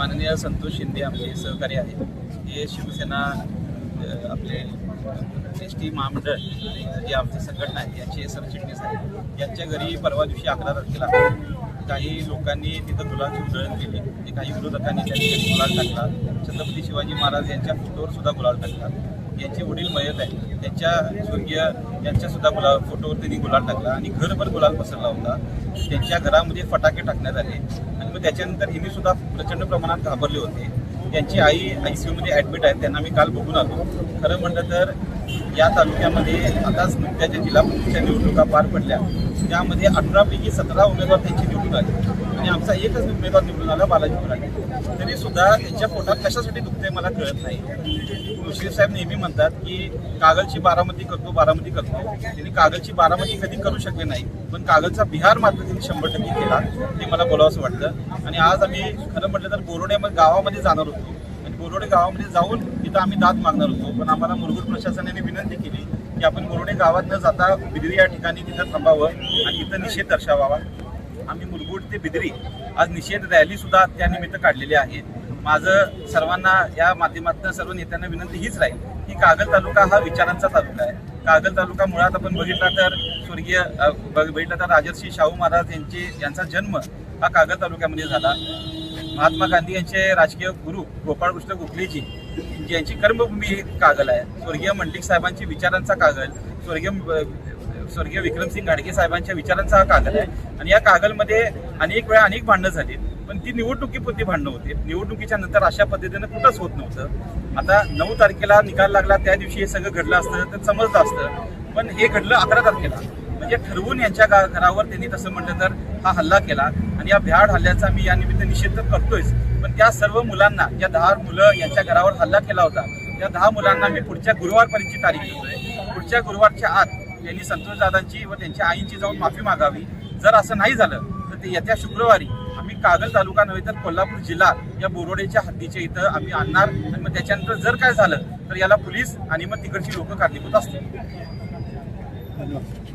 माननीय संतोष शिंदे आमचे सहकारी आहेत. हे शिवसेना आपले एस.टी. महामंडळ जे आमची संघटना आहे यांचे सरचिटणीस आहेत. यांच्या घरी परवा दिवशी 11 तारखेला काही लोकांनी तिथं गुलालची उधळण केली. ते काही विरोधकांनी त्या ठिकाणी गुलाल टाकला. छत्रपती शिवाजी महाराज यांच्या फोटोवर सुद्धा गुलाल टाकला. यांचे वडील मयत आहे, त्यांच्या स्वर्गीय यांच्यासुद्धा फोटोवर त्यांनी गुलाल टाकला आणि घरभर गुलाल पसरला होता. त्यांच्या घरामध्ये फटाके टाकण्यात आले आणि मग त्याच्यानंतर हिने सुद्धा प्रचंड प्रमाणात घाबरले होते. त्यांची आई ICUमध्ये ॲडमिट आहेत. त्यांना मी काल बघून आलो. खरं म्हटलं तर या तालुक्यामध्ये आताच नुकत्याच्या जिल्हा परिषदेच्या निवडणुका पार पडल्या, त्यामध्ये 18 पैकी 17 उमेदवार त्यांची निवडून आले आणि आमचा एकच उमेदवार निवडून आला, बालाजी बोराडे. तरी सुद्धा त्यांच्या पोटात कशासाठी दुखते मला कळत नाही. मुश्रीफ साहेब नेहमी म्हणतात की कागलची बारामती करतो. त्यांनी कागलची बारामती कधी करू शकले नाही, पण कागलचा बिहार मात्र त्यांनी 100% केला. ते मला बोलावंसं वाटतं. आणि आज आम्ही खरं म्हटलं तर बोरोडे गावामध्ये जाणार होतो आणि बोरोडे गावामध्ये जाऊन तिथं आम्ही दाद मागणार होतो, पण आम्हाला मुरगुड प्रशासनाने विनंती केली की आपण बोरोडे गावात न जाता बिदरी या ठिकाणी तिथं थांबावं आणि इथं निषेध दर्शवावा. आम्ही मुरगुड ते बिदरी आज निषेध रॅली सुद्धा त्यानिमित्त काढलेली आहे. माझं सर्वांना या माध्यमातून सर्व नेत्यांना विनंती हीच राहील की कागल तालुका हा विचारांचा तालुका आहे. कागल तालुका मुळात आपण बघितला तर राजर्षी शाहू महाराज यांचा जन्म हा कागल तालुक्यामध्ये झाला. महात्मा गांधी यांचे राजकीय गुरु गोपाळकृष्ण गोखलेजी यांची कर्मभूमी ही कागल आहे. स्वर्गीय मंडलिक साहेबांची विचारांचा कागल, स्वर्गीय विक्रमसिंग घाडगे साहेबांच्या विचारांचा हा कागल आहे. आणि या कागलमध्ये अनेक वेळा अनेक भांडणं झाली, पण ती निवडणुकीपुरती भांडणं होते. निवडणुकीच्या नंतर अशा पद्धतीनं कुठंच होत नव्हतं. आता 9 तारखेला निकाल लागला, त्या दिवशी हे सगळं घडलं असतं तर समजलं असतं, पण हे घडलं 11 तारखेला. म्हणजे ठरवून यांच्या घरावर त्यांनी तसं म्हटलं तर हा हल्ला केला आणि या भ्याड हल्ल्याचा मी या निमित्त निषेध तर करतोयच, पण त्या सर्व मुलांना, ज्या 10 मुलं यांच्या घरावर हल्ला केला होता, त्या 10 मुलांना मी पुढच्या गुरुवारपर्यंतची तारीख देतोय. पुढच्या गुरुवारच्या आत त्यांनी संतोष दादांची व त्यांच्या आईंची जाऊन माफी मागावी. जर असं नाही झालं तर ते येत्या शुक्रवारी आम्ही कागल तालुका नव्हे तर कोल्हापूर जिल्हा या बोरोडेच्या हद्दीच्या इथं आम्ही आणणार आणि मग त्याच्यानंतर जर काय झालं तर याला पोलीस आणि मग तिकडची लोक कारणीभूत असतील. धन्यवाद.